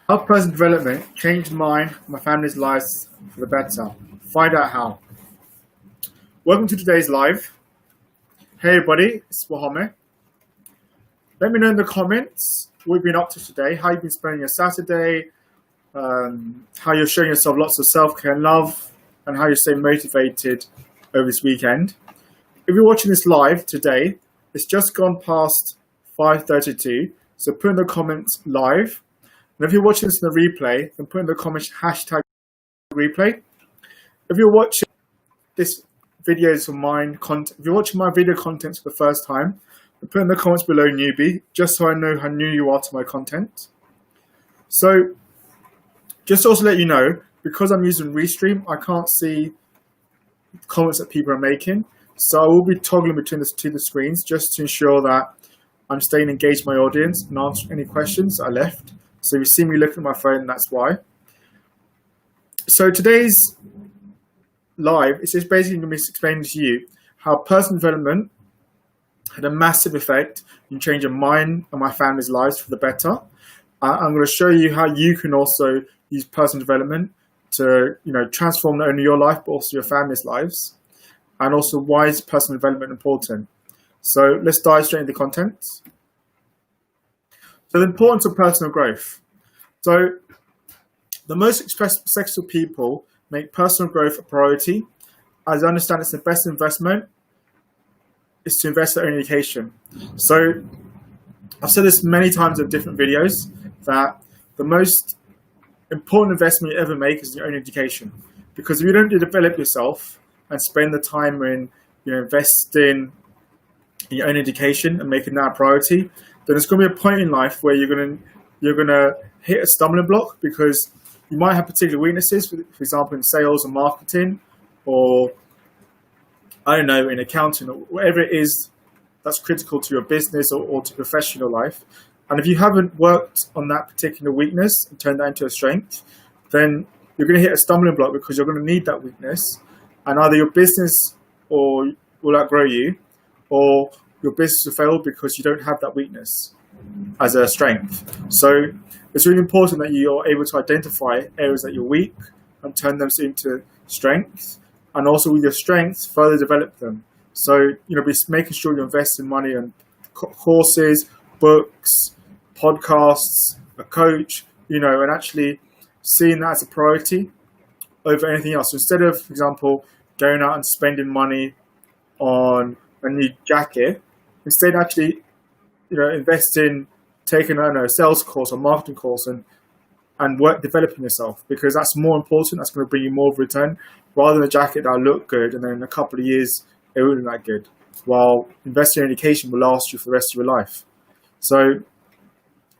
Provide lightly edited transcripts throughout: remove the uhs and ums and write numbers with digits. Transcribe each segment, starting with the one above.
How personal development changed mine and my family's lives for the better. Find out how. Welcome to today's live. Hey everybody, it's Mohammed. Let me know in the comments what you've been up to today, how you've been spending your Saturday, how you're showing yourself lots of self-care and love, and how you're staying motivated over this weekend. If you're watching this live today, it's just gone past 5:32, so put in the comments live. And if you're watching this in the replay, then put in the comments hashtag replay. If you're watching this videos from mine content, if you're watching my video content for the first time, then put in the comments below newbie, just so I know how new you are to my content. So just to also let you know, because I'm using Restream, I can't see comments that people are making. So I will be toggling between the two screens just to ensure that I'm staying engaged with my audience and answering any questions I left. So if you see me looking at my phone, that's why. So today's live is just basically going to be explaining to you how personal development had a massive effect in changing mine and my family's lives for the better. I'm going to show you how you can also use personal development to, transform not only your life but also your family's lives, and also why is personal development important. So let's dive straight into the content. So the importance of personal growth. So the most successful people make personal growth a priority. As I understand, it's the best investment is to invest in their own education. So I've said this many times in different videos that the most important investment you ever make is your own education. Because if you don't develop yourself and spend the time in investing in your own education and making that a priority, then there's going to be a point in life where you're going to hit a stumbling block because you might have particular weaknesses, for example, in sales and marketing, or I don't know, in accounting, or whatever it is that's critical to your business or to professional life. And if you haven't worked on that particular weakness and turned that into a strength, then you're going to hit a stumbling block because you're going to need that weakness, and either your business or will outgrow you, or your business will fail because you don't have that weakness as a strength. So it's really important that you're able to identify areas that you're weak and turn them into strengths, and also with your strengths further develop them. So be making sure you invest in money on courses, books, podcasts, a coach, and actually seeing that as a priority over anything else. So instead of, for example, going out and spending money on a new jacket, instead actually invest in taking a sales course or marketing course and work developing yourself, because that's more important. That's going to bring you more of a return rather than a jacket that'll look good and then in a couple of years it won't look that good, while investing in education will last you for the rest of your life. So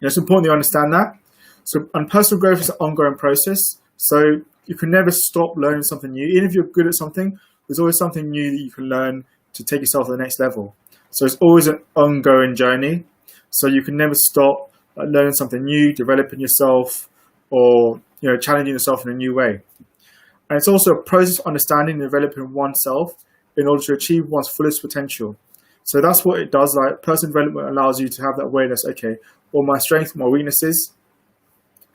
it's important you understand that. So, and personal growth is an ongoing process, so you can never stop learning something new. Even if you're good at something, there's always something new that you can learn to take yourself to the next level. So it's always an ongoing journey. So you can never stop learning something new, developing yourself, or challenging yourself in a new way. And it's also a process of understanding and developing oneself in order to achieve one's fullest potential. So that's what it does. Like, personal development allows you to have that awareness. Okay, what are my strengths, my weaknesses,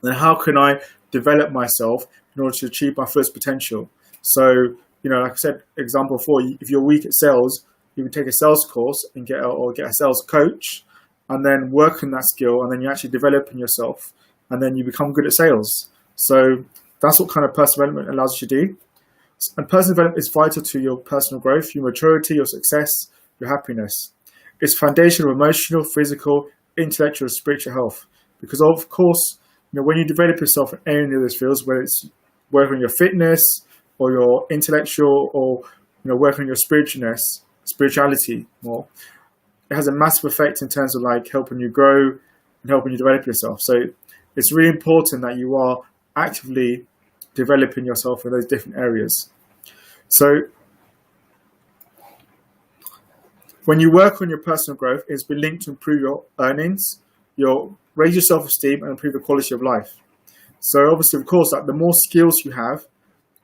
and how can I develop myself in order to achieve my fullest potential? So like I said, example 4, if you're weak at sales, you can take a sales course and get a sales coach, and then work on that skill, and then you actually develop in yourself, and then you become good at sales. So that's what kind of personal development allows you to do. And personal development is vital to your personal growth, your maturity, your success, your happiness. It's foundational, emotional, physical, intellectual, spiritual health. Because of course, when you develop yourself in any of those fields, whether it's working on your fitness or your intellectual, or working on your spirituality more, it has a massive effect in terms of like helping you grow and helping you develop yourself. So it's really important that you are actively developing yourself in those different areas. So when you work on your personal growth, it's been linked to improve your earnings, your raise your self-esteem, and improve the quality of life. So obviously, of course, like the more skills you have,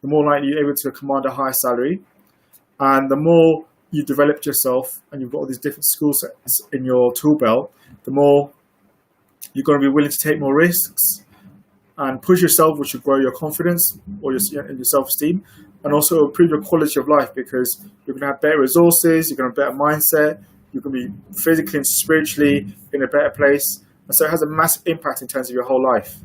the more likely you're able to command a higher salary, and the more you developed yourself and you've got all these different skill sets in your tool belt, the more you're going to be willing to take more risks, and push yourself, which will grow your confidence or your self-esteem, and also improve your quality of life because you're going to have better resources, you're going to have a better mindset, you're going to be physically and spiritually in a better place. And so it has a massive impact in terms of your whole life.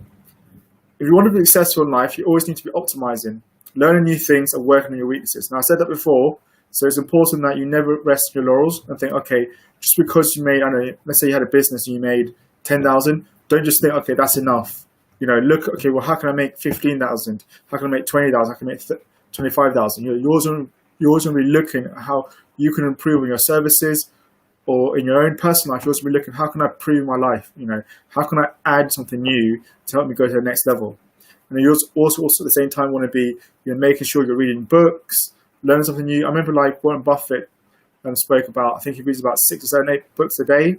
If you want to be successful in life, you always need to be optimizing, learning new things and working on your weaknesses. Now, I said that before, so it's important that you never rest on your laurels and think, okay, just because you made, I don't know, let's say you had a business and you made 10,000, don't just think, okay, that's enough. Look, okay, well, how can I make 15,000? How can I make 20,000? How can I make 25,000? You're always going to be looking at how you can improve on your services, or in your own personal life, you'll also be looking, how can I improve my life? How can I add something new to help me go to the next level? And you also at the same time want to be, making sure you're reading books, learning something new. I remember like Warren Buffett spoke about, I think he reads about 6 or 7, 8 books a day.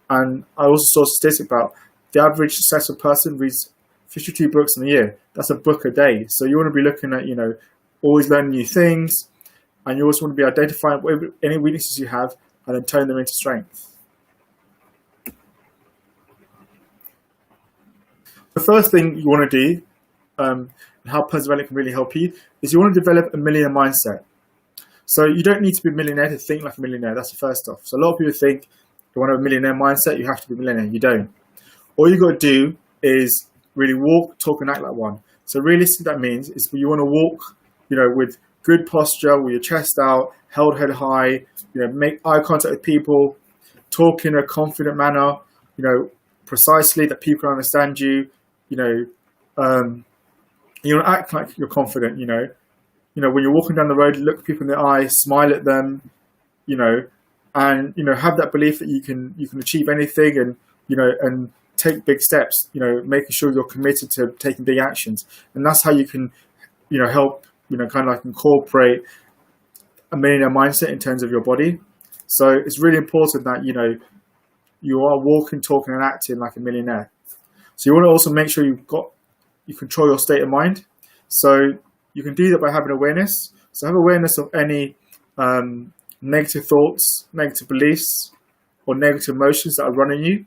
And I also saw a statistic about the average successful person reads 52 books in a year. That's a book a day. So you want to be looking at, always learning new things. And you also want to be identifying any weaknesses you have and then turn them into strength. The first thing you want to do, and how personal development can really help you, is you want to develop a millionaire mindset. So you don't need to be a millionaire to think like a millionaire. That's the first stuff. So a lot of people think you want to have a millionaire mindset, you have to be a millionaire. You don't. All you got to do is really walk, talk, and act like one. So realistically, that means is you want to walk, with good posture, with your chest out, held head high, make eye contact with people, talk in a confident manner, precisely that people can understand you, you want to act like you're confident, when you're walking down the road, look people in the eye, smile at them, and, have that belief that you can achieve anything and, and take big steps, making sure you're committed to taking big actions. And that's how you can, help, kind of like incorporate a millionaire mindset in terms of your body. So it's really important that, you are walking, talking and acting like a millionaire. So you want to also make sure you control your state of mind. So you can do that by having awareness. So have awareness of any negative thoughts, negative beliefs, or negative emotions that are running you,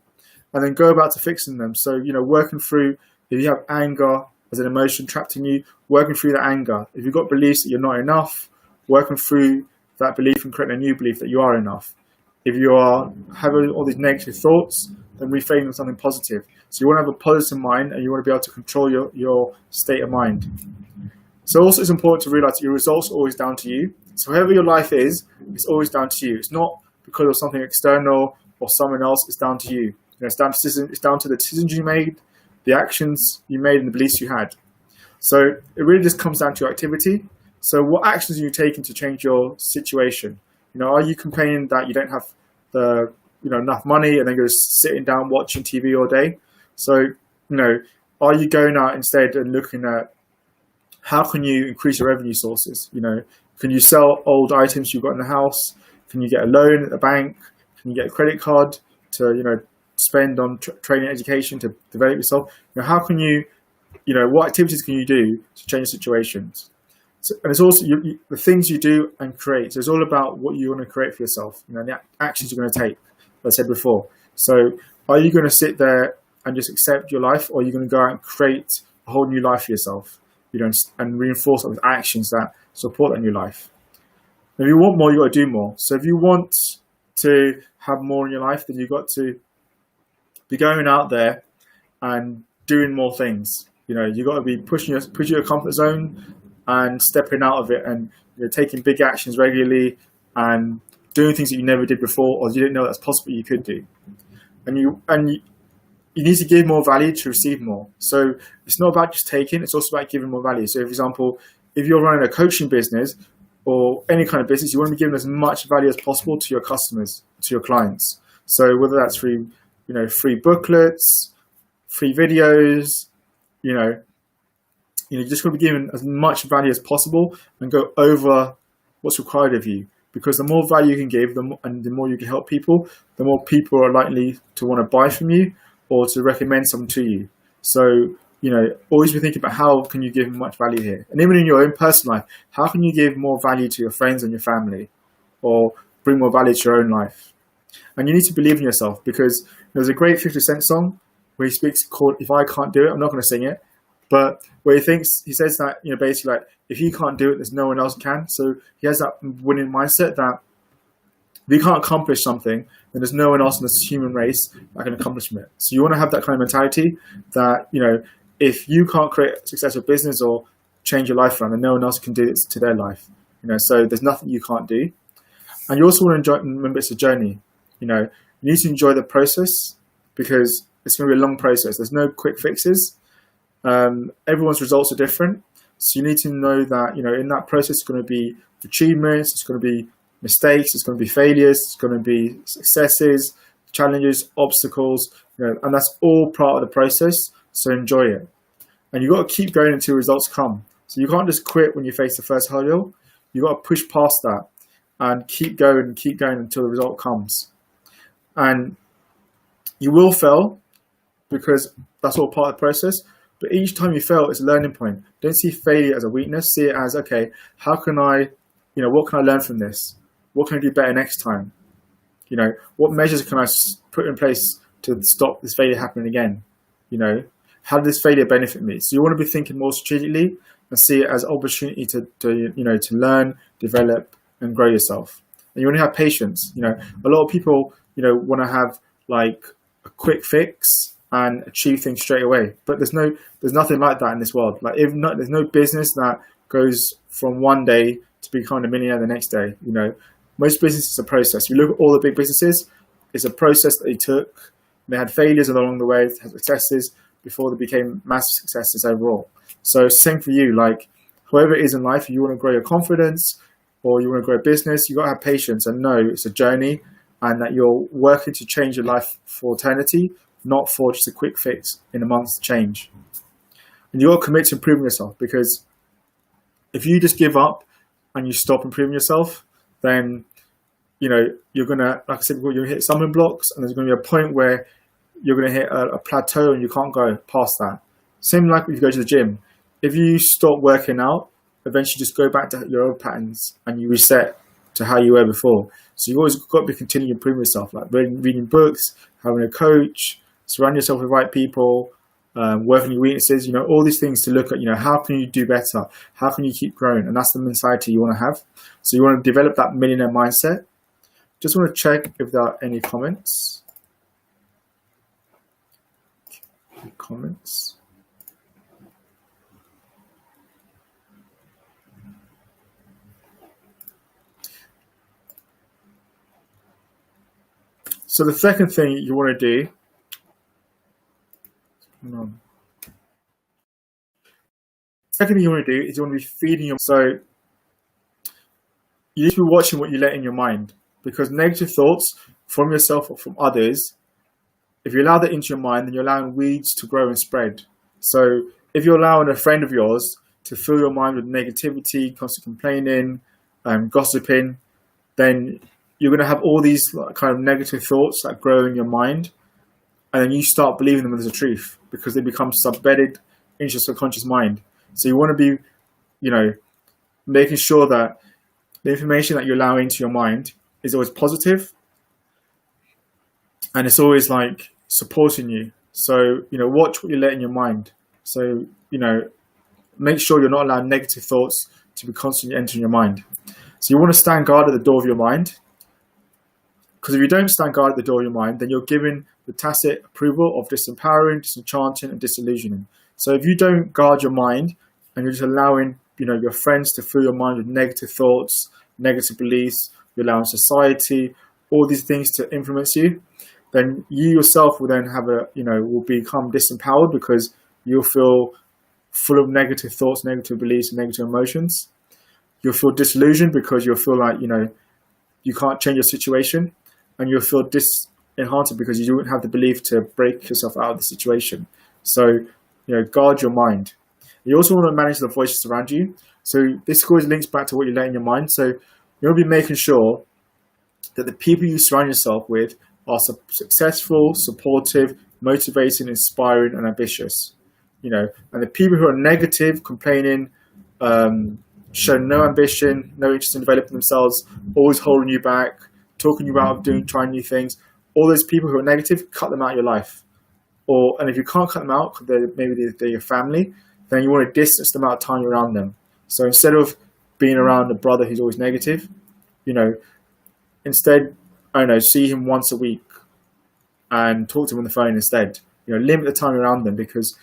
and then go about to fixing them. So, working through, if you have anger as an emotion trapped in you, working through that anger. If you've got beliefs that you're not enough, working through that belief and creating a new belief that you are enough. If you are having all these negative thoughts, then reframe them something positive. So you want to have a positive mind and you want to be able to control your state of mind. So also it's important to realize that your results are always down to you. So whoever your life is, it's always down to you. It's not because of something external or someone else, it's down to you. It's down to the decisions you made, the actions you made and the beliefs you had. So it really just comes down to your activity. So what actions are you taking to change your situation? Are you complaining that you don't have enough money and then you're just sitting down watching TV all day? So, are you going out instead and looking at how can you increase your revenue sources? Can you sell old items you've got in the house? Can you get a loan at the bank? Can you get a credit card to, spend on training education to develop yourself? How can you, what activities can you do to change situations? So, and it's also the things you do and create. So it's all about what you want to create for yourself, the actions you're going to take, as I said before. So are you going to sit there and just accept your life, or are you going to go out and create a whole new life for yourself, and reinforce with actions that support that new life? If you want more, you got to do more. So if you want to have more in your life, then you've got to be going out there and doing more things. You've got to be pushing your comfort zone and stepping out of it, and taking big actions regularly and doing things that you never did before or you didn't know that's possible you could do. And you need to give more value to receive more. So it's not about just taking, it's also about giving more value. So for example, if you're running a coaching business or any kind of business, you want to be giving as much value as possible to your customers, to your clients. So whether that's through, free booklets, free videos, you just want to be given as much value as possible and go over what's required of you. Because the more value you can give, and the more you can help people, the more people are likely to want to buy from you or to recommend something to you. So, always be thinking about how can you give much value here. And even in your own personal life, how can you give more value to your friends and your family, or bring more value to your own life? And you need to believe in yourself, because there's a great 50 Cent song, where he speaks called "If I Can't Do It." I'm not going to sing it, but where he says that, basically like, if he can't do it, there's no one else can. So he has that winning mindset that if you can't accomplish something, then there's no one else in this human race that can accomplish it. So you want to have that kind of mentality that, if you can't create a successful business or change your life around, then no one else can do it to their life. So there's nothing you can't do. And you also want to remember it's a journey. You need to enjoy the process, because it's going to be a long process. There's no quick fixes. Everyone's results are different. So you need to know that, in that process, it's going to be achievements, it's going to be mistakes, it's going to be failures, it's going to be successes, challenges, obstacles, and that's all part of the process. So enjoy it. And you've got to keep going until results come. So you can't just quit when you face the first hurdle. You've got to push past that and keep going until the result comes. And you will fail, because that's all part of the process. But each time you fail, it's a learning point. Don't see failure as a weakness. See it as, okay, how can I, what can I learn from this? What can I do better next time? What measures can I put in place to stop this failure happening again? How did this failure benefit me? So you want to be thinking more strategically and see it as an opportunity to learn, develop, and grow yourself. And you want to have patience. A lot of people, want to have like a quick fix and achieve things straight away. But there's nothing like that in this world. Like, there's no business that goes from one day to becoming a millionaire the next day. Most businesses are a process. You look at all the big businesses, it's a process that they took. They had failures along the way, had successes before they became massive successes overall. So same for you. Like, whoever it is in life, you want to grow your confidence or you want to grow a business, you got to have patience and know it's a journey, and that you're working to change your life for eternity, not for just a quick fix in a month's change. And you got to commit to improving yourself, because if you just give up and you stop improving yourself, then you're gonna, like I said, you're gonna hit stumbling blocks, and there's gonna be a point where you're gonna hit a plateau and you can't go past that. Same like if you go to the gym. If you stop working out, eventually just go back to your old patterns and you reset to how you were before. So you always got to be continuing to improve yourself, like reading books, having a coach, surround yourself with the right people, working your weaknesses, all these things to look at, how can you do better? How can you keep growing? And that's the mentality you want to have. So you want to develop that millionaire mindset. Just want to check if there are any comments. So the second thing you want to do, second thing you want to do is you want to be feeding your. So you need to be watching what you let in your mind, because negative thoughts from yourself or from others, if you allow that into your mind, then you're allowing weeds to grow and spread. So if you're allowing a friend of yours to fill your mind with negativity, constant complaining, gossiping, then you're going to have all these kind of negative thoughts that grow in your mind, and then you start believing them as a truth, because they become embedded into your subconscious mind. So you want to be, making sure that the information that you allow into your mind is always positive, and it's always like supporting you. So, watch what you let in your mind. So, make sure you're not allowing negative thoughts to be constantly entering your mind. So you want to stand guard at the door of your mind, because if you don't stand guard at the door of your mind, then you're giving the tacit approval of disempowering, disenchanting, and disillusioning. So if you don't guard your mind and you're just allowing, your friends to fill your mind with negative thoughts, negative beliefs, you're allowing society, all these things to influence you, then you yourself will then have will become disempowered, because you'll feel full of negative thoughts, negative beliefs, and negative emotions. You'll feel disillusioned because you'll feel like, you can't change your situation, and you'll feel disenchanted because you don't have the belief to break yourself out of the situation. So, guard your mind. You also want to manage the voices around you. So this always links back to what you let in your mind. So you want to be making sure that the people you surround yourself with are successful, supportive, motivating, inspiring, and ambitious. And the people who are negative, complaining, show no ambition, no interest in developing themselves, always holding you back, talking you out of trying new things, all those people who are negative, cut them out of your life. and if you can't cut them out because maybe they're your family, then you want to distance the amount of time you're around them. So instead of being around a brother who's always negative, instead, I don't know, see him once a week and talk to him on the phone instead. Limit the time around them, because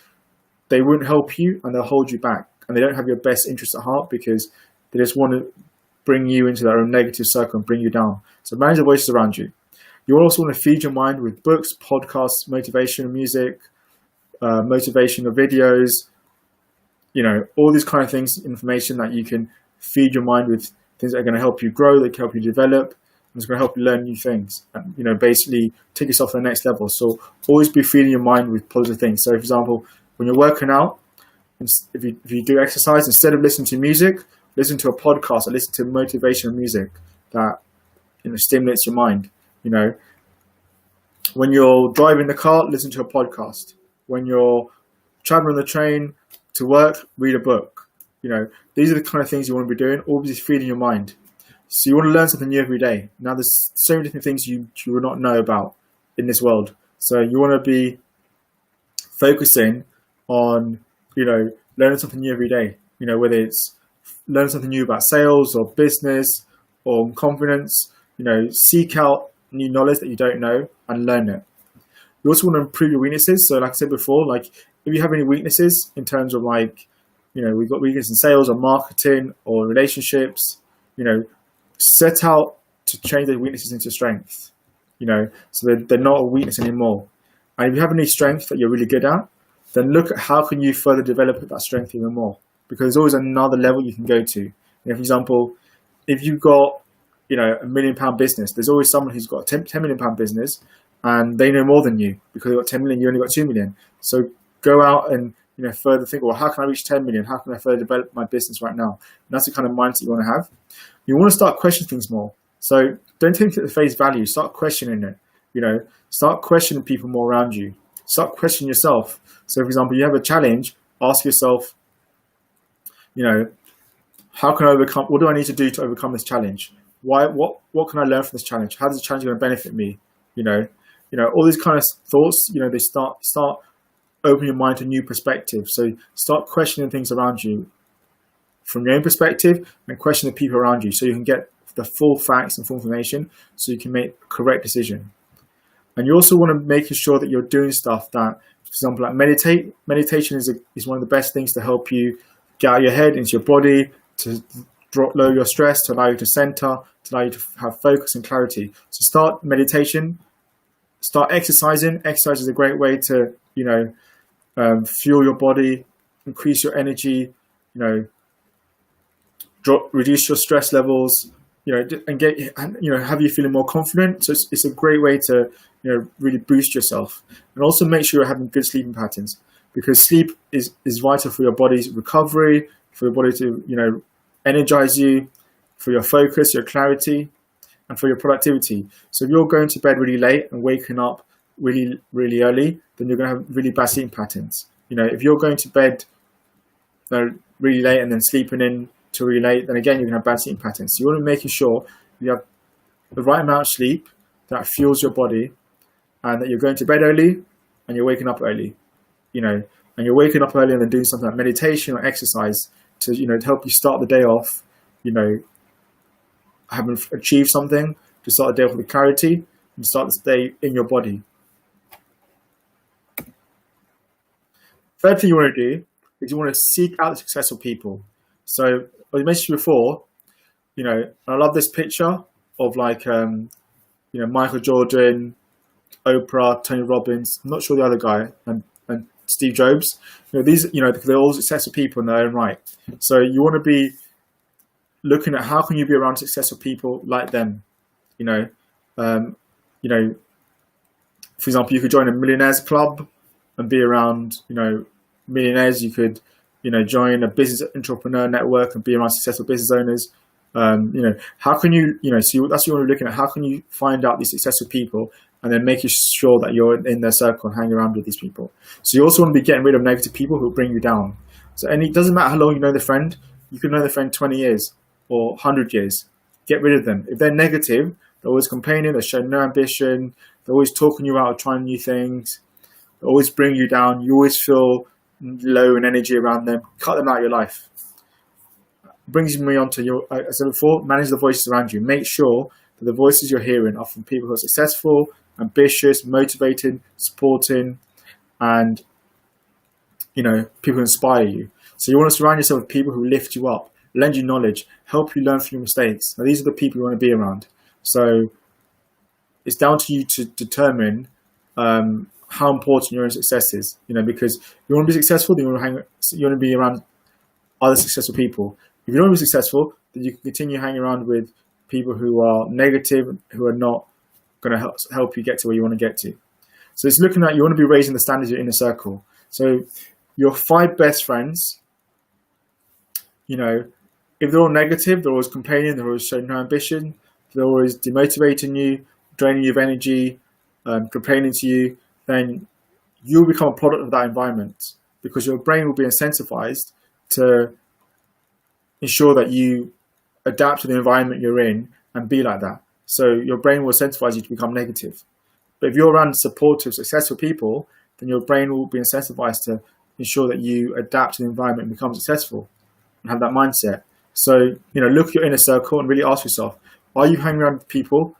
they won't help you and they'll hold you back, and they don't have your best interest at heart, because they just want to bring you into their own negative circle and bring you down. So manage the voices around you. You also want to feed your mind with books, podcasts, motivational music, motivational videos, all these kind of things, information that you can feed your mind with, things that are going to help you grow, that can help you develop, and it's going to help you learn new things, and, basically take yourself to the next level. So always be feeding your mind with positive things. So, for example, when you're working out, if you do exercise, instead of listening to music, listen to a podcast or listen to motivational music that stimulates your mind. When you're driving the car, listen to a podcast. When you're traveling the train to work, read a book. These are the kind of things you want to be doing, always feeding your mind. So you want to learn something new every day. Now, there's so many different things you will not know about in this world. So you want to be focusing on, learning something new every day. Whether it's learn something new about sales or business or confidence, seek out new knowledge that you don't know and learn it. You also want to improve your weaknesses. So like I said before, like if you have any weaknesses in terms of we've got weakness in sales or marketing or relationships, set out to change those weaknesses into strengths, so they're not a weakness anymore. And if you have any strength that you're really good at, then look at how can you further develop that strength even more, because there's always another level you can go to. For example, if you've got, £1 million business, there's always someone who's got a £10 million business and they know more than you, because they've got 10 million, you only got 2 million. So go out and, further think, well, how can I reach 10 million? How can I further develop my business right now? And that's the kind of mindset you want to have. You want to start questioning things more. So don't take it at face value. Start questioning it. Start questioning people more around you. Start questioning yourself. So, for example, you have a challenge. Ask yourself, how can I overcome? What do I need to do to overcome this challenge? Why? What can I learn from this challenge? How is the challenge going to benefit me? All these kind of thoughts. They start opening your mind to new perspectives. So start questioning things around you from your own perspective, and question the people around you, so you can get the full facts and full information, so you can make a correct decision. And you also want to make sure that you're doing stuff that, for example, like meditate. Meditation is one of the best things to help you get out of your head into your body, to lower your stress, to allow you to center, to allow you to have focus and clarity. So start meditation, start exercising. Exercise is a great way to, fuel your body, increase your energy, reduce your stress levels, and have you feeling more confident. So it's a great way to, really boost yourself, and also make sure you're having good sleeping patterns, because sleep is vital for your body's recovery, for your body to, energize you, for your focus, your clarity, and for your productivity. So if you're going to bed really late and waking up really, really early, then you're going to have really bad sleeping patterns. If you're going to bed really late and then sleeping in till really late, then again, you're going to have bad sleeping patterns. So you want to be making sure you have the right amount of sleep that fuels your body, and that you're going to bed early and you're waking up early, and you're waking up early and then doing something like meditation or exercise to, to help you start the day off, having achieved something, to start the day off with clarity and start the day in your body. Third thing you want to do is you want to seek out successful people. So, as I mentioned before, I love this picture of Michael Jordan, Oprah, Tony Robbins. I'm not sure the other guy, and Steve Jobs. These, because they're all successful people in their own right. So you want to be looking at how can you be around successful people like them. For example, you could join a millionaires club and be around, millionaires. You could, join a business entrepreneur network and be around successful business owners. How can you, so that's what you want to be looking at. How can you find out these successful people and then making sure that you're in their circle and hanging around with these people? So you also want to be getting rid of negative people who bring you down. So, and it doesn't matter how long you know the friend. You could know the friend 20 years or 100 years. Get rid of them. If they're negative, they're always complaining, they're showing no ambition, they're always talking you out of trying new things, that always bring you down, you always feel low in energy around them, cut them out of your life. Brings me on to your, as I said before, manage the voices around you. Make sure that the voices you're hearing are from people who are successful, ambitious, motivated, supporting, and people who inspire you. So you want to surround yourself with people who lift you up, lend you knowledge, help you learn from your mistakes. Now, these are the people you want to be around. So it's down to you to determine how important your own success is. Because you want to be successful, then you want to be around other successful people. If you don't want to be successful, then you can continue hanging around with people who are negative, who are not going to help you get to where you want to get to. So it's looking at, you want to be raising the standards of your inner circle. So your 5 best friends, if they're all negative, they're always complaining, they're always showing no ambition, they're always demotivating you, draining you of energy, complaining to you, then you'll become a product of that environment, because your brain will be incentivized to ensure that you adapt to the environment you're in and be like that. So your brain will incentivize you to become negative. But if you're around supportive, successful people, then your brain will be incentivized to ensure that you adapt to the environment and become successful and have that mindset. So, look at your inner circle and really ask yourself, are you hanging around with people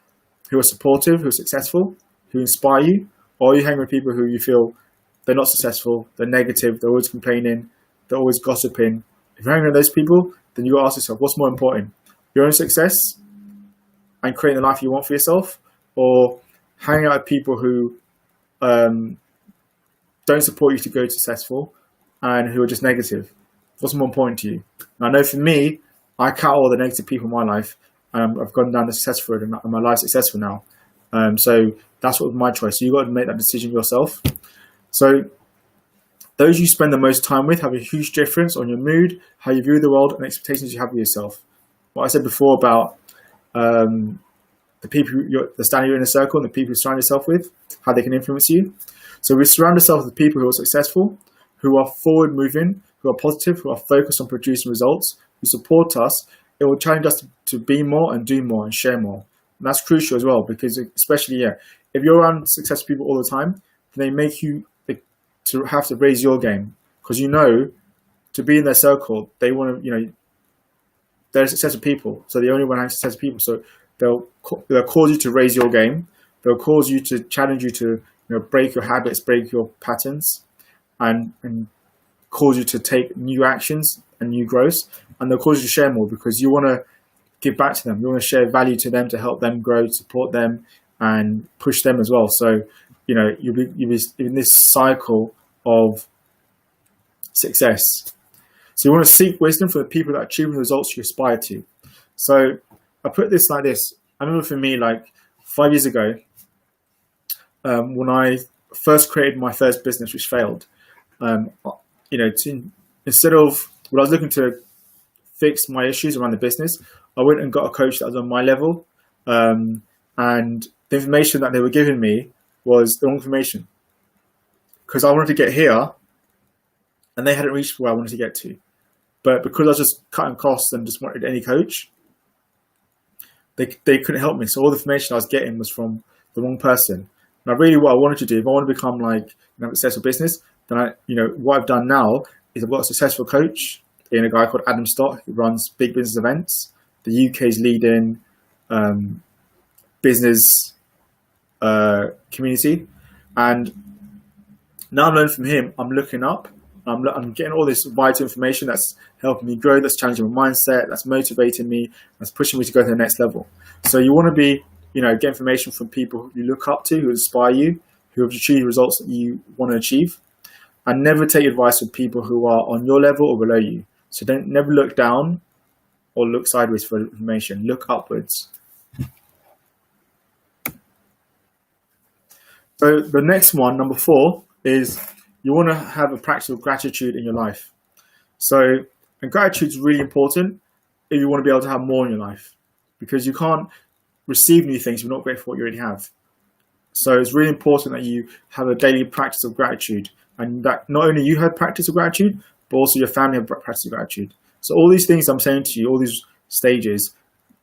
who are supportive, who are successful, who inspire you? Or are you hanging with people who you feel they're not successful, they're negative, they're always complaining, they're always gossiping? If you're hanging around those people, then you got to ask yourself, what's more important? Your own success and creating the life you want for yourself, or hanging out with people who don't support you to go successful and who are just negative? What's more important to you? And I know for me, I cut all the negative people in my life. I've gone down the success road, and my life's successful now. So that's what was my choice. So you've got to make that decision yourself. So those you spend the most time with have a huge difference on your mood, how you view the world, and expectations you have of yourself. What I said before about the people, the standing you're in a circle, and the people you surround yourself with, how they can influence you. So we surround ourselves with people who are successful, who are forward-moving, who are positive, who are focused on producing results, who support us. It will challenge us to be more and do more and share more. And that's crucial as well, because especially, if you're around successful people all the time, they make you to have to raise your game, because to be in their circle, they want to, they're successful people, so they only want to have successful people. So they'll cause you to raise your game. They'll cause you to challenge you to break your habits, break your patterns, and cause you to take new actions and new growth. And they'll cause you to share more, because you want to give back to them. You want to share value to them to help them grow, support them, and push them as well. So you'll be in this cycle of success. So you want to seek wisdom from the people that are achieving the results you aspire to. So I put this like this. I remember for me, like 5 years ago, when I first created my first business, which failed, instead of when I was looking to fix my issues around the business, I went and got a coach that was on my level, and the information that they were giving me was the wrong information, because I wanted to get here and they hadn't reached where I wanted to get to. But because I was just cutting costs and just wanted any coach, they couldn't help me. So all the information I was getting was from the wrong person. And really what I wanted to do, if I want to become like a successful business, then what I've done now is I've got a successful coach in a guy called Adam Stott, who runs big business events, the UK's leading business community. And now I'm learning from him. I'm looking up. I'm getting all this vital information that's helping me grow, that's challenging my mindset, that's motivating me, that's pushing me to go to the next level. So you want to be, get information from people who you look up to, who inspire you, who have achieved results that you want to achieve, and never take advice with people who are on your level or below you. So never look down or look sideways for information. Look upwards. So the next one, number 4, is you want to have a practice of gratitude in your life. And gratitude is really important if you want to be able to have more in your life, because you can't receive new things if you're not grateful for what you already have. So it's really important that you have a daily practice of gratitude, and that not only you have practice of gratitude, but also your family have practice of gratitude. So all these things I'm saying to you, all these stages,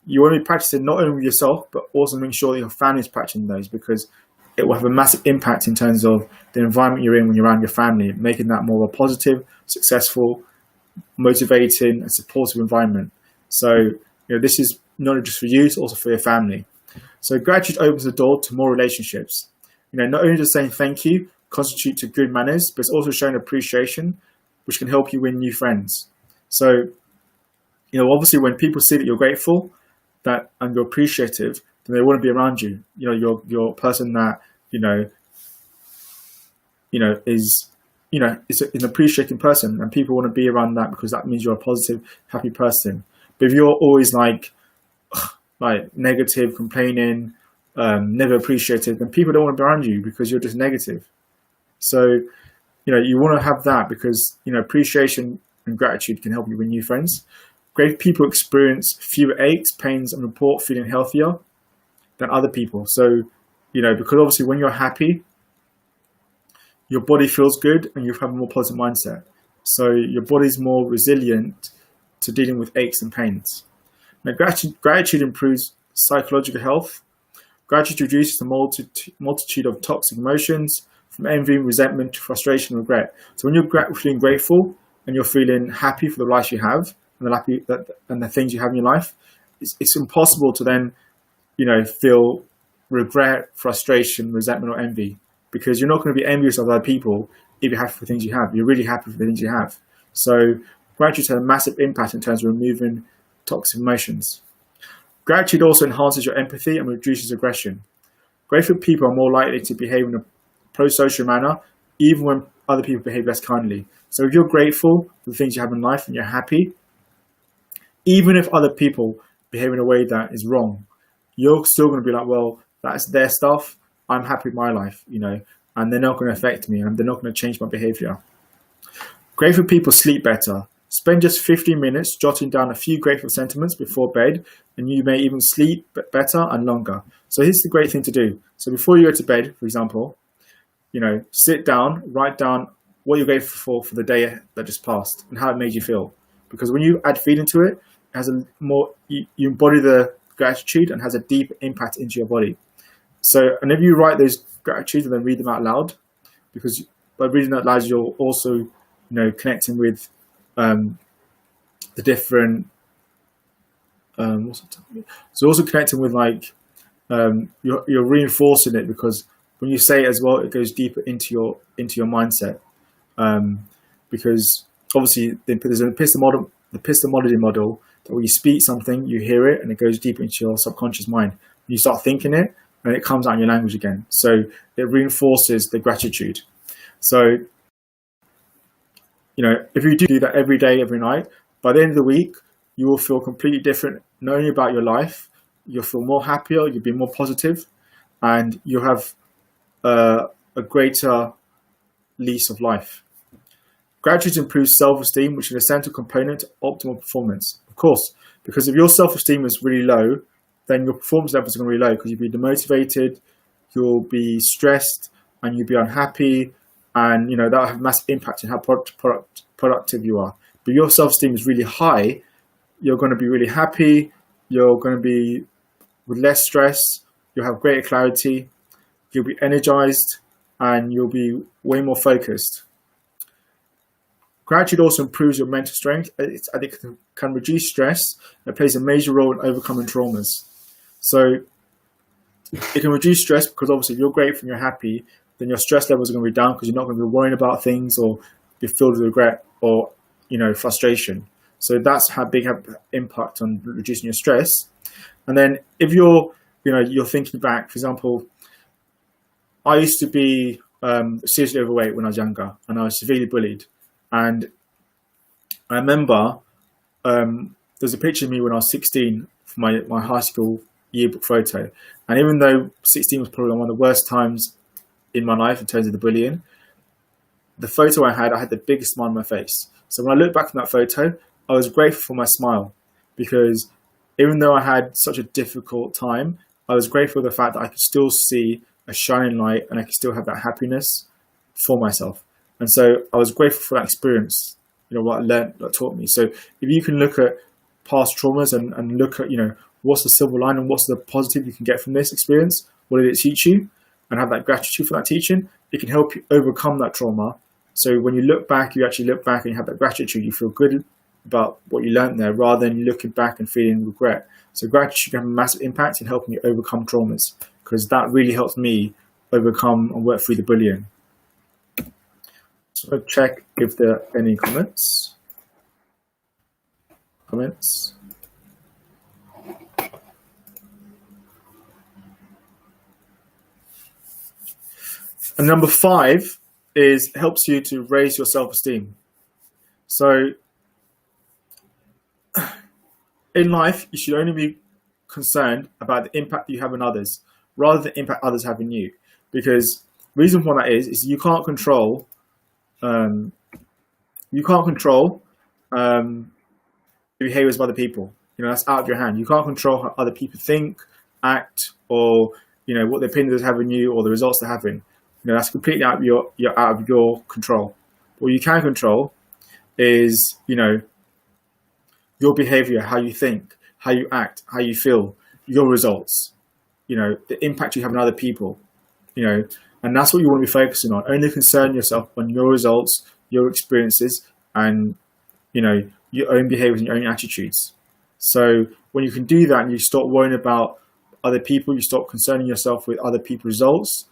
you want to be practicing not only with yourself, but also making sure that your family is practicing those, because it will have a massive impact in terms of the environment you're in when you're around your family, making that more of a positive, successful, motivating, and supportive environment. So, this is not just for you, it's also for your family. So gratitude opens the door to more relationships. Not only just saying thank you constitute to good manners, but it's also showing appreciation, which can help you win new friends. So, obviously when people see that you're grateful, and you're appreciative, then they want to be around you. You're a person that, is an appreciating person, and people want to be around that because that means you're a positive, happy person. But if you're always like negative, complaining, never appreciated, then people don't want to be around you because you're just negative. So, you want to have that because, appreciation and gratitude can help you win new friends. Great people experience fewer aches, pains, and report feeling healthier than other people. So, because obviously when you're happy, your body feels good and you have a more positive mindset. So your body's more resilient to dealing with aches and pains. Now, gratitude improves psychological health. Gratitude reduces the multitude of toxic emotions, from envy, resentment to frustration and regret. So when you're feeling grateful and you're feeling happy for the life you have and the things you have in your life, it's impossible to then, feel regret, frustration, resentment, or envy, because you're not going to be envious of other people if you're happy for the things you have. You're really happy for the things you have. So gratitude has a massive impact in terms of removing toxic emotions. Gratitude also enhances your empathy and reduces aggression. Grateful people are more likely to behave in a pro-social manner, even when other people behave less kindly. So if you're grateful for the things you have in life and you're happy, even if other people behave in a way that is wrong, you're still going to be like, well, that's their stuff. I'm happy with my life, and they're not going to affect me, and they're not going to change my behavior. Grateful people sleep better. Spend just 15 minutes jotting down a few grateful sentiments before bed, and you may even sleep better and longer. So here's the great thing to do. So before you go to bed, for example, sit down, write down what you're grateful for the day that just passed and how it made you feel. Because when you add feeling to it, it has you embody the gratitude and has a deep impact into your body. So, and if you write those gratitudes and then read them out loud, because by reading out loud, you're also, connecting with the different. So also connecting with you're reinforcing it, because when you say it as well, it goes deeper into your mindset. Because obviously there's an epistemology model that when you speak something, you hear it and it goes deep into your subconscious mind. You start thinking it, and it comes out in your language again. So it reinforces the gratitude. So, if you do that every day, every night, by the end of the week, you will feel completely different, not only about your life, you'll feel more happier, you'll be more positive, and you'll have a greater lease of life. Gratitude improves self-esteem, which is an essential component to optimal performance. Of course, because if your self-esteem is really low, then your performance levels are going to be low, because you'll be demotivated, you'll be stressed, and you'll be unhappy, and that will have a massive impact on how productive you are. But your self-esteem is really high, you're going to be really happy, you're going to be with less stress, you'll have greater clarity, you'll be energized, and you'll be way more focused. Gratitude also improves your mental strength. It can reduce stress. It plays a major role in overcoming traumas. So it can reduce stress because obviously if you're grateful and you're happy, then your stress levels are going to be down because you're not going to be worrying about things or be filled with regret or frustration. So that's how big an impact on reducing your stress. And then if you're thinking back, for example, I used to be seriously overweight when I was younger, and I was severely bullied. And I remember there's a picture of me when I was 16 for my high school yearbook photo. And even though 16 was probably one of the worst times in my life in terms of the bullying, the photo I had the biggest smile on my face. So when I look back on that photo, I was grateful for my smile, because even though I had such a difficult time, I was grateful for the fact that I could still see a shining light and I could still have that happiness for myself. And so I was grateful for that experience, what I learned, that taught me. So if you can look at past traumas and look at, what's the silver line and what's the positive you can get from this experience, what did it teach you? and have that gratitude for that teaching, it can help you overcome that trauma. So when you look back, you actually look back and you have that gratitude. You feel good about what you learned there, rather than looking back and feeling regret. So gratitude can have a massive impact in helping you overcome traumas, because that really helps me overcome and work through the bullying. So check if there are any comments. And number 5 is helps you to raise your self-esteem. So in life, you should only be concerned about the impact you have on others, rather than the impact others have on you. Because the reason for that is you can't control the behaviors of other people. That's out of your hand. You can't control how other people think, act, or what their opinions have on you, or the results they're having. That's completely out of your control. What you can control is your behavior, how you think, how you act, how you feel, your results, the impact you have on other people, and that's what you want to be focusing on. Only concern yourself on your results, your experiences, and, your own behaviors and your own attitudes. So when you can do that and you stop worrying about other people, you stop concerning yourself with other people's results,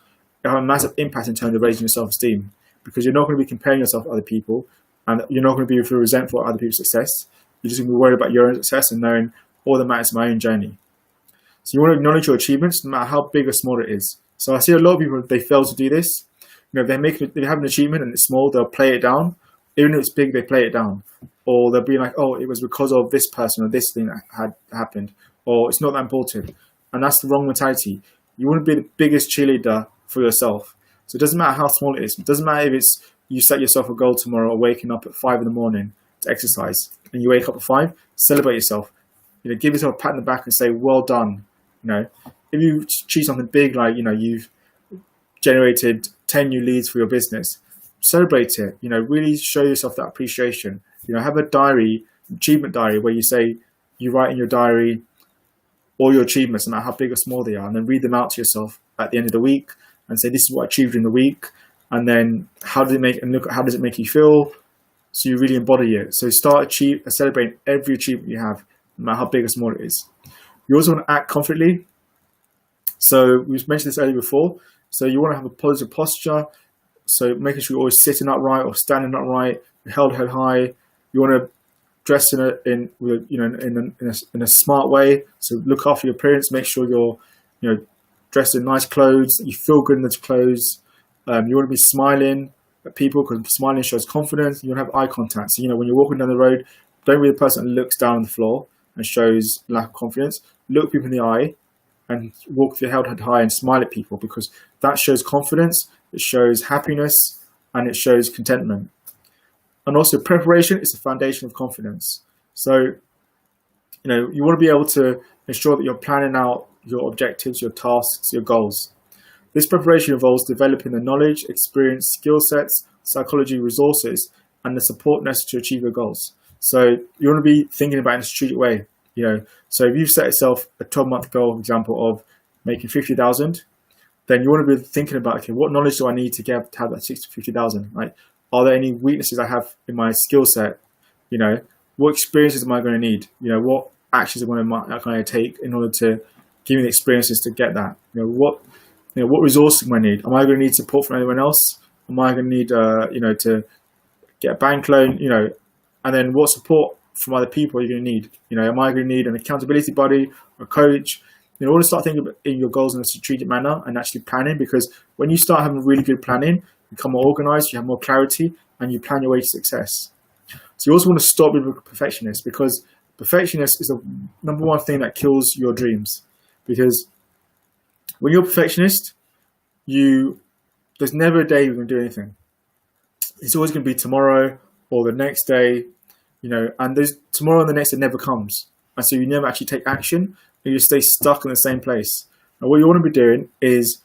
it have a massive impact in terms of raising your self-esteem, because you're not going to be comparing yourself to other people, and you're not going to be feel resentful at other people's success. You're just going to be worried about your own success and knowing all that matters is my own journey. So you want to acknowledge your achievements, no matter how big or small it is. So I see a lot of people, they fail to do this. They have an achievement and it's small, they'll play it down. Even if it's big, they play it down. Or they'll be like, oh, it was because of this person or this thing that had happened. Or it's not that important. And that's the wrong mentality. You want to be the biggest cheerleader for yourself. So it doesn't matter how small it is. It doesn't matter if it's you set yourself a goal tomorrow or waking up at 5 in the morning to exercise, and you wake up at 5, celebrate yourself. Give yourself a pat on the back and say, well done. If you achieve something big, like you've generated 10 new leads for your business, celebrate it. Really show yourself that appreciation. Have a diary, achievement diary, where you write in your diary all your achievements, no matter how big or small they are, and then read them out to yourself at the end of the week and say, this is what I achieved in the week, and then look at how does it make you feel, so you really embody it. So start celebrating every achievement you have, no matter how big or small it is. You also want to act confidently. So we mentioned this earlier before. So you want to have a positive posture. So making sure you're always sitting upright or standing upright, held head high. You want to dress in a smart way. So look after your appearance. Make sure you're dressed in nice clothes. You feel good in those clothes. You want to be smiling at people, because smiling shows confidence. You want to have eye contact. So when you're walking down the road, don't be the person that looks down on the floor and shows lack of confidence. Look people in the eye and walk with your head high and smile at people, because that shows confidence, it shows happiness, and it shows contentment. And also, preparation is the foundation of confidence. So, you want to be able to ensure that you're planning out your objectives, your tasks, your goals. This preparation involves developing the knowledge, experience, skill sets, psychology, resources, and the support necessary to achieve your goals. So you want to be thinking about it in a strategic way. So if you've set yourself a 12-month goal, for example, of making 50,000, then you want to be thinking about, okay, what knowledge do I need to have that 50,000? Like, are there any weaknesses I have in my skill set? What experiences am I going to need? What actions am I going to take in order to give me the experiences to get that? What resources am I need? Am I going to need support from anyone else? Am I going to need, to get a bank loan? And then what support from other people are you going to need? Am I going to need an accountability buddy, a coach? You want to start thinking about in your goals in a strategic manner and actually planning, because when you start having really good planning, you become more organized, you have more clarity, and you plan your way to success. So you also want to stop being a perfectionist, because perfectionist is the number one thing that kills your dreams. Because when you're a perfectionist, there's never a day you're going to do anything. It's always going to be tomorrow or the next day, and there's tomorrow and the next day never comes. And so you never actually take action, and you stay stuck in the same place. And what you want to be doing is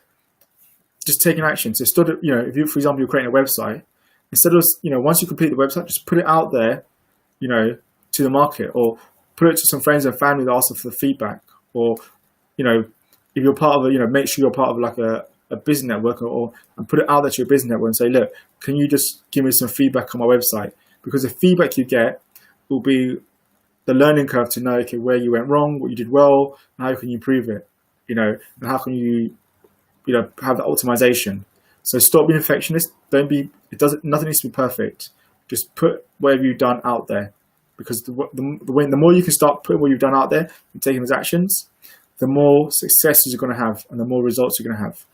just taking action. So instead of, if you, for example, you're creating a website, instead of, once you complete the website, just put it out there, to the market, or put it to some friends and family that ask for the feedback, or, if you're part of make sure you're part of like a a business network, and put it out there to your business network and say, look, can you just give me some feedback on my website? Because the feedback you get will be the learning curve to know, okay, where you went wrong, what you did well, and how can you improve it, and how can you, have that optimization. So stop being perfectionist. Nothing needs to be perfect. Just put whatever you've done out there, because the more you can start putting what you've done out there and taking those actions, the more successes you're going to have and the more results you're going to have.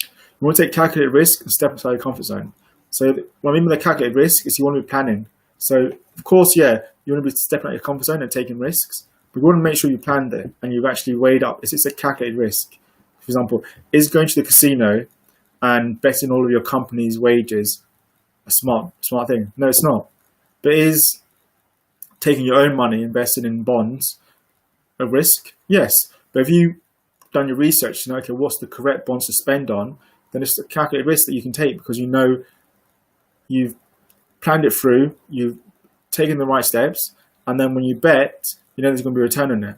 You want to take calculated risk and step outside your comfort zone. So what I mean by the calculated risk is you want to be planning. So of course, you want to be stepping out your comfort zone and taking risks, but you want to make sure you planned it and you've actually weighed up. It's a calculated risk. For example, is going to the casino and betting all of your company's wages a smart thing? No, it's not. But is taking your own money, investing in bonds, a risk? Yes. But if you've done your research to know, okay, what's the correct bonds to spend on, then it's a calculated risk that you can take, because you've planned it through, you've taken the right steps, and then when you bet, there's going to be a return on it.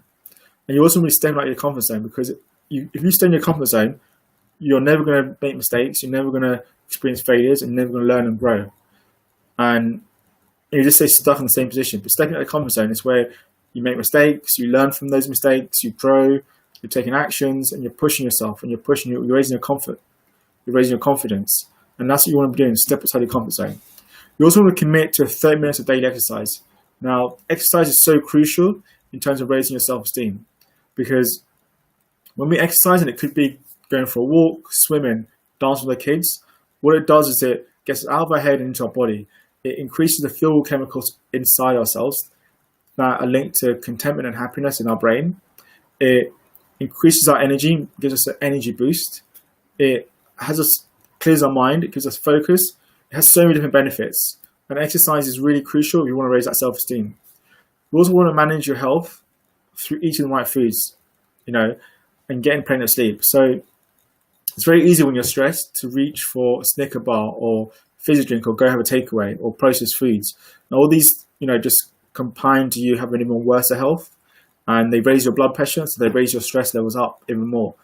And you also want to step out your comfort zone, because if you stay in your comfort zone, you're never going to make mistakes, you're never going to experience failures, and you're never going to learn and grow. And you just stay stuck in the same position. But stepping out of the comfort zone is where you make mistakes, you learn from those mistakes, you grow, you're taking actions, and you're pushing yourself, and you're raising your comfort, you're raising your confidence. And that's what you want to be doing, step outside your comfort zone. You also want to commit to 30 minutes of daily exercise. Now, exercise is so crucial in terms of raising your self-esteem, because when we exercise, and it could be going for a walk, swimming, dancing with the kids, what it does is it gets us out of our head and into our body. It increases the fuel chemicals inside ourselves that are linked to contentment and happiness in our brain. It increases our energy, gives us an energy boost. It clears our mind, it gives us focus. It has so many different benefits. And exercise is really crucial if you want to raise that self-esteem. You also want to manage your health through eating the right foods, and getting plenty of sleep. So it's very easy when you're stressed to reach for a Snicker bar or fizzy drink or go have a takeaway or processed foods. And all these, just combine to you having even worse health, and they raise your blood pressure, so they raise your stress levels up even more.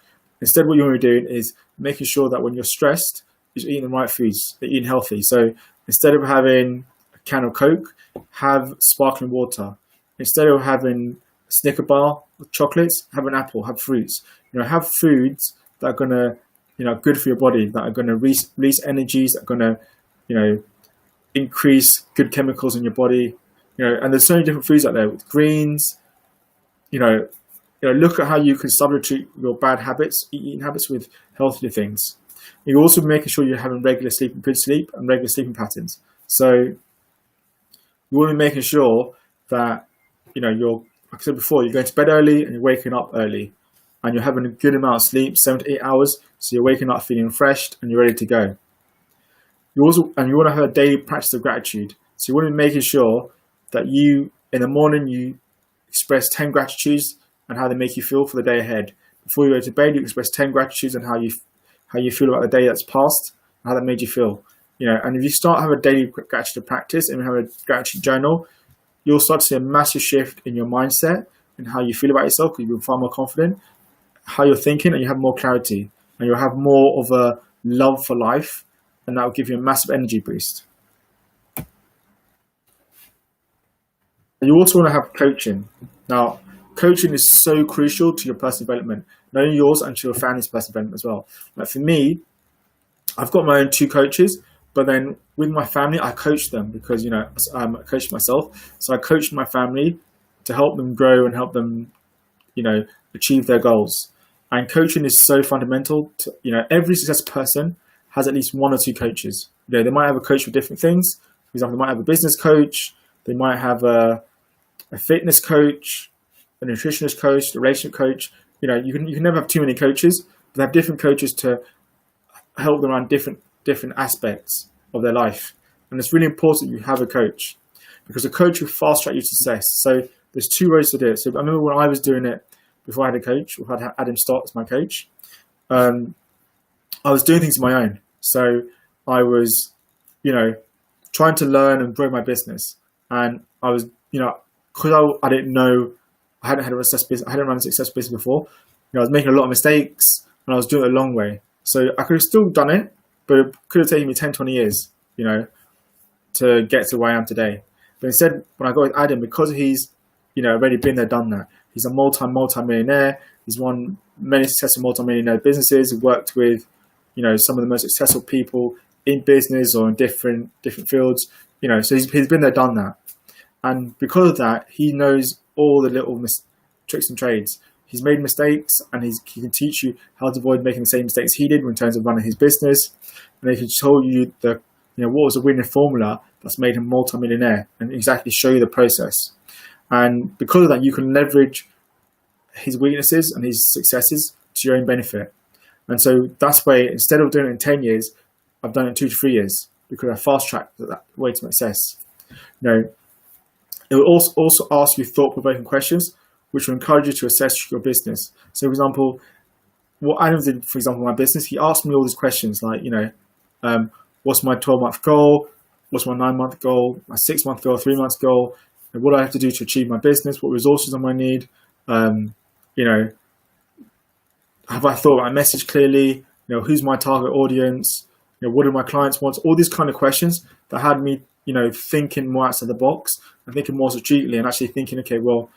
Instead, what you want to be doing is making sure that when you're stressed, you're eating the right foods, you're eating healthy. So instead of having a can of Coke, have sparkling water. Instead of having a Snicker bar with chocolates, have an apple, have fruits. Have foods that are going to, good for your body, that are going to release energies, that are going to, increase good chemicals in your body. And there's so many different foods out there with greens. Look at how you can substitute your bad habits, eating habits, with healthier things. You're also making sure you're having regular sleep and good sleep and regular sleeping patterns. So you want to be making sure that, you're, like I said before, you're going to bed early and you're waking up early, and you're having a good amount of sleep, 7 to 8 hours. So you're waking up feeling refreshed and you're ready to go. You want to have a daily practice of gratitude. So you want to be making sure that in the morning, you express 10 gratitudes and how they make you feel for the day ahead. Before you go to bed, you express 10 gratitudes and how you feel about the day that's passed, and how that made you feel. And if you start have a daily gratitude practice and have a gratitude journal, you'll start to see a massive shift in your mindset and how you feel about yourself, because you'll be far more confident, how you're thinking, and you have more clarity, and you'll have more of a love for life, and that will give you a massive energy boost. You also want to have coaching. Now, coaching is so crucial to your personal development, not only yours, and to your family's personal development as well. Like for me, I've got my own 2 coaches, but then with my family, I coach them because, I'm a coach myself. So I coach my family to help them grow and help them, achieve their goals. And coaching is so fundamental to, every successful person has at least 1 or 2 coaches. They might have a coach for different things. For example, they might have a business coach. They might have a fitness coach, a nutritionist coach, a relationship coach. You can never have too many coaches, but they have different coaches to help them around different aspects of their life. And it's really important you have a coach, because a coach will fast track your success. So there's 2 ways to do it. So I remember when I was doing it before I had a coach, I had Adam Stott as my coach. I was doing things on my own. So I was, trying to learn and grow my business. And I was, because I didn't know, I hadn't run a successful business before. I was making a lot of mistakes, and I was doing it the long way. So I could have still done it, but it could have taken me 10, 20 years, to get to where I am today. But instead, when I got with Adam, because he's, already been there, done that. He's a multi-millionaire. He's run many successful multi-millionaire businesses. He worked with, some of the most successful people in business or in different fields. So he's been there, done that. And because of that, he knows all the little tricks and trades. He's made mistakes, and he can teach you how to avoid making the same mistakes he did in terms of running his business. And he can show you what was a winning formula that's made him multi-millionaire, and exactly show you the process. And because of that, you can leverage his weaknesses and his successes to your own benefit. And so that's why, instead of doing it in 10 years, I've done it in 2 to 3 years, because I fast-tracked that way to success. It will also ask you thought-provoking questions, which will encourage you to assess your business. So, for example, what Adam did, for example, in my business, he asked me all these questions like, what's my 12-month goal? What's my 9-month goal? My 6-month goal, 3-month goal? What do I have to do to achieve my business? What resources do I need? Have I thought about my message clearly? Who's my target audience? What do my clients want? All these kind of questions that had me, thinking more outside the box and thinking more strategically, and actually thinking, okay, well,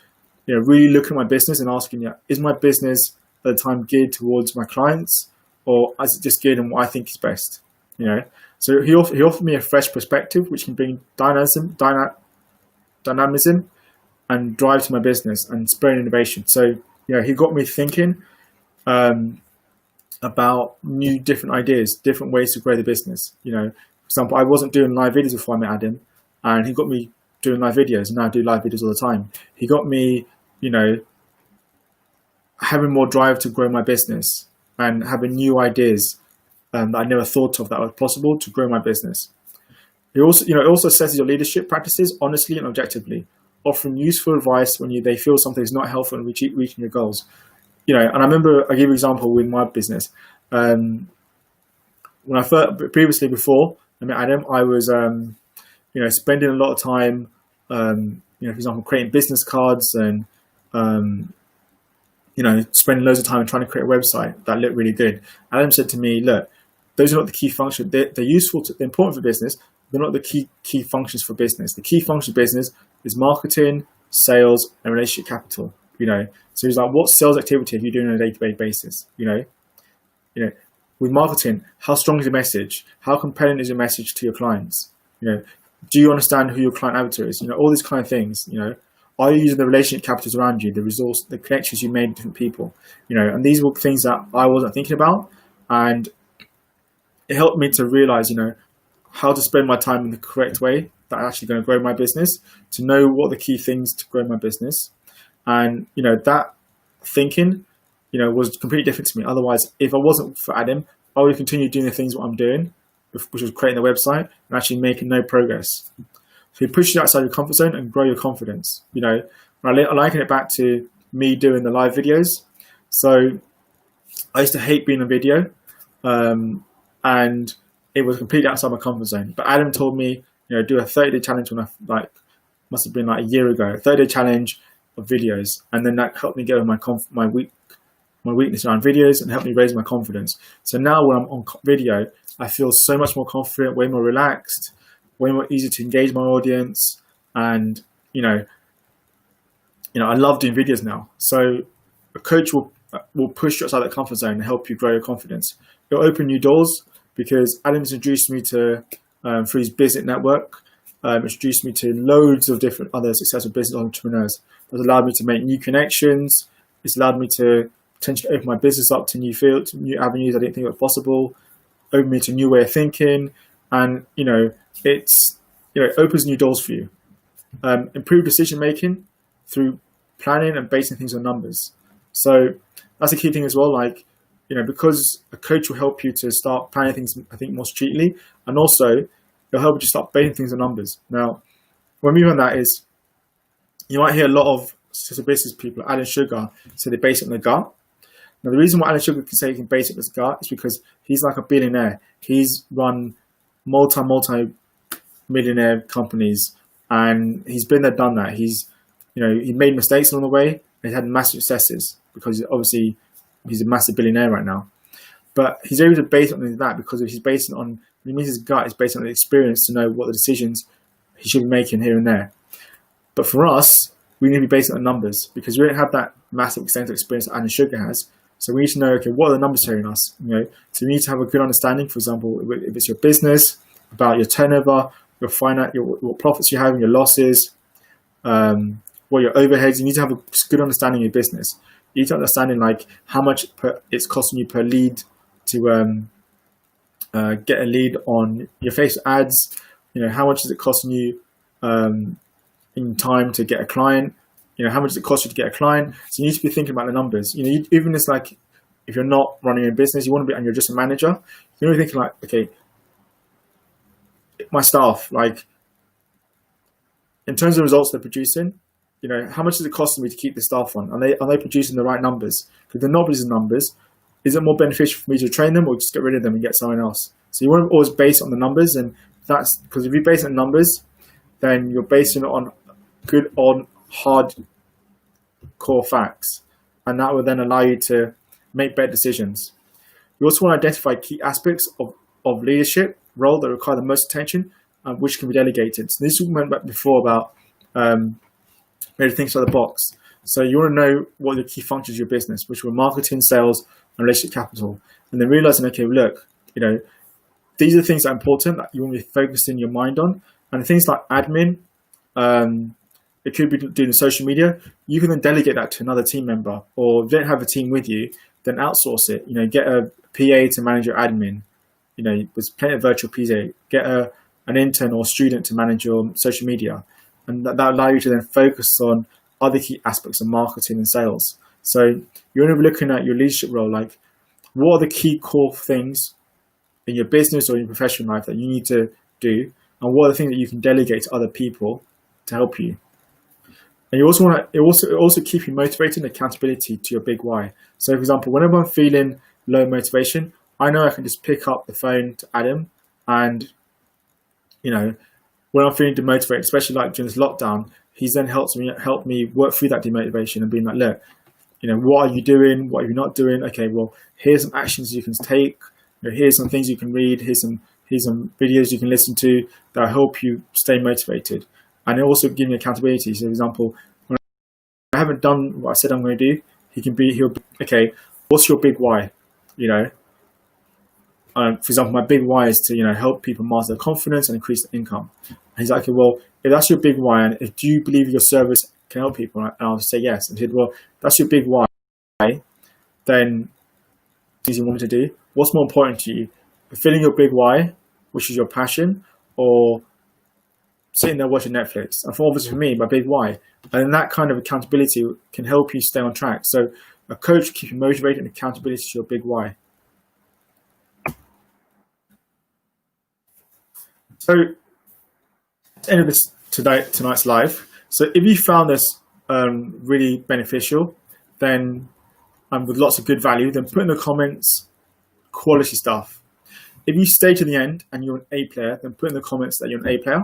really looking at my business and asking, is my business at the time geared towards my clients, or is it just geared on what I think is best? So he offered me a fresh perspective, which can bring dynamism and drive to my business and spur innovation. So he got me thinking about new, different ideas, different ways to grow the business. For example, I wasn't doing live videos before I met Adam, and he got me doing live videos, and now I do live videos all the time. He got me, having more drive to grow my business and having new ideas that I never thought of that was possible to grow my business. It also assesses your leadership practices honestly and objectively, offering useful advice when they feel something is not helpful in reaching your goals. And I remember, I give you an example with my business. When I previously, before I met Adam, I was, spending a lot of time, for example, creating business cards and, spending loads of time trying to create a website that looked really good. Adam said to me, look, those are not the key functions. They're useful, they're important for business. They're not the key functions for business. The key function of business is marketing, sales, and relationship capital. So he's like, what sales activity are you doing on a day-to-day basis? With marketing, how strong is your message? How compelling is your message to your clients? Do you understand who your client avatar is? All these kind of things. Are you using the relationship capitals around you, the resource, the connections you made with different people? And these were things that I wasn't thinking about, and it helped me to realize, how to spend my time in the correct way that are actually going to grow my business, to know what the key things to grow my business. And, that thinking, was completely different to me. Otherwise, if I wasn't for Adam, I would have continued doing the things what I'm doing, which was creating the website and actually making no progress. So you push you outside your comfort zone and grow your confidence. I liken it back to me doing the live videos. So I used to hate being on video, and it was completely outside my comfort zone. But Adam told me, do a 30-day challenge when I must have been a year ago, a 30-day challenge of videos, and then that helped me get over my weakness around videos and helped me raise my confidence. So now when I'm on video, I feel so much more confident, way more relaxed, way more easy to engage my audience, and I love doing videos now. So a coach will push you outside that comfort zone and help you grow your confidence. It'll open new doors, because Adam's introduced me to through his business network, introduced me to loads of different other successful business entrepreneurs. That's allowed me to make new connections. It's allowed me to potentially open my business up to new fields, new avenues I didn't think were possible. Open me to a new way of thinking, and it opens new doors for you. Improve decision making through planning and basing things on numbers. So that's a key thing as well. Because a coach will help you to start planning things, I think, more strategically, and also it'll help you to start basing things on numbers. Now, what I mean by that is, you might hear a lot of business people, Alan Sugar, say they base it on the gut. Now, the reason why Alan Sugar can say he can base it on his gut is because he's like a billionaire. He's run multi-millionaire companies, and he's been there, done that. He made mistakes along the way, and he's had massive successes because obviously he's a massive billionaire right now. But he's able to base it on that because he's based it on, it means his gut is based on the experience to know what the decisions he should be making here and there. But for us, we need to be based on numbers because we don't have that massive extensive experience that Anna Sugar has. So we need to know, okay, what are the numbers telling us? So we need to have a good understanding. For example, if it's your business, about your turnover, your finance, what profits you have, and your losses, what your overheads. You need to have a good understanding of your business. You need to understand like how much it's costing you per lead to get a lead on your Facebook ads. How much is it costing you in time to get a client? How much does it cost you to get a client? So you need to be thinking about the numbers. Even it's like if you're not running a business, you want to be, and you're just a manager, you want to be thinking like, okay, my staff, like in terms of results they're producing, how much is it costing me to keep the staff on? Are they producing the right numbers? If they're not producing numbers, is it more beneficial for me to train them or just get rid of them and get someone else? So you want to always base it on the numbers, and that's because if you base it on numbers, then you're basing it on hard core facts, and that will then allow you to make better decisions. You also want to identify key aspects of leadership role that require the most attention, which can be delegated. So this we went back before about maybe things out of the box. So you want to know what the key functions of your business, which were marketing, sales, and relationship capital, and then realizing, okay, look, these are the things that are important that you want to be focusing your mind on, and things like admin. It could be doing social media. You can then delegate that to another team member, or if you don't have a team with you, then outsource it. Get a PA to manage your admin. There's plenty of virtual PA. Get an intern or student to manage your social media, and that allow you to then focus on other key aspects of marketing and sales. So you're going to be looking at your leadership role, like what are the key core things in your business or in your professional life that you need to do, and what are the things that you can delegate to other people to help you. And you also want to also keep you motivated and accountability to your big why. So, for example, whenever I'm feeling low motivation, I know I can just pick up the phone to Adam, and when I'm feeling demotivated, especially like during this lockdown, he's then helped me work through that demotivation and being like, look, what are you doing? What are you not doing? Okay, well, here's some actions you can take. Here's some things you can read. Here's some videos you can listen to that help you stay motivated. And it also gives me accountability. So, for example, when I haven't done what I said I'm going to do, he'll be, okay, what's your big why? For example, my big why is to, help people master their confidence and increase their income. And he's like, okay, well, if that's your big why, and if do you believe your service can help people? And I'll say yes. And he said, well, that's your big why, then what you want me to do? What's more important to you? Fulfilling your big why, which is your passion, or sitting there watching Netflix? And obviously for me, my big why. And then that kind of accountability can help you stay on track. So a coach will keep you motivated and accountability to your big why. So end of this tonight's live. So if you found this really beneficial, then with lots of good value, then put in the comments quality stuff. If you stay to the end and you're an A player, then put in the comments that you're an A player.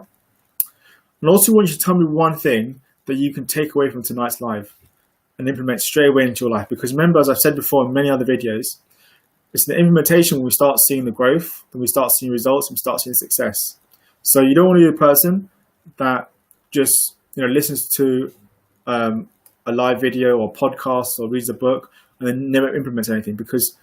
And also want you to tell me one thing that you can take away from tonight's live and implement straight away into your life. Because remember, as I've said before in many other videos, it's the implementation when we start seeing the growth, when we start seeing results, and we start seeing success. So you don't want to be the person that just listens to a live video or podcast or reads a book and then never implements anything, because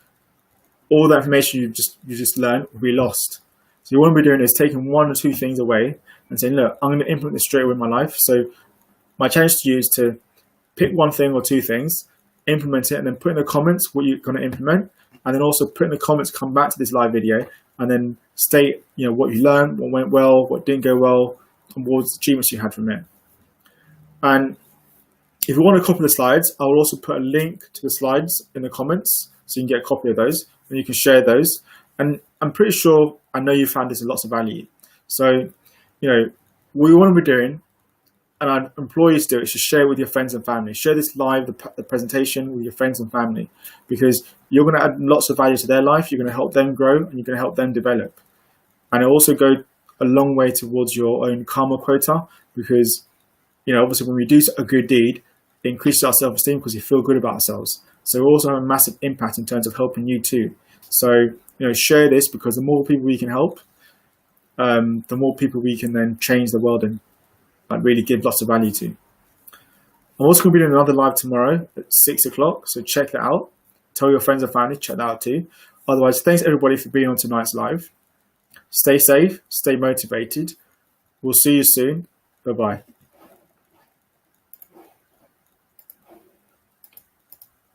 all that information you just learned will be lost. So what we're doing is taking one or two things away and saying, look, I'm going to implement this straight away in my life. So my challenge to you is to pick one thing or two things, implement it, and then put in the comments what you're going to implement, and then also put in the comments, come back to this live video, and then state what you learned, what went well, what didn't go well, and what achievements you had from it. And if you want a copy of the slides, I will also put a link to the slides in the comments so you can get a copy of those and you can share those. And I'm pretty sure, I know you found this in lots of value. So, what you want to be doing, and our employees do it, is to share it with your friends and family. Share this live, the presentation, with your friends and family, because you're going to add lots of value to their life. You're going to help them grow and you're going to help them develop. And it also go a long way towards your own karma quota, because, obviously when we do a good deed, it increases our self-esteem because we feel good about ourselves. So we also have a massive impact in terms of helping you too. So, share this, because the more people we can help, the more people we can then change the world and really give lots of value to. I'm also going to be doing another live tomorrow at 6 o'clock, so check that out. Tell your friends and family, check that out too. Otherwise, thanks everybody for being on tonight's live. Stay safe, stay motivated. We'll see you soon. Bye-bye.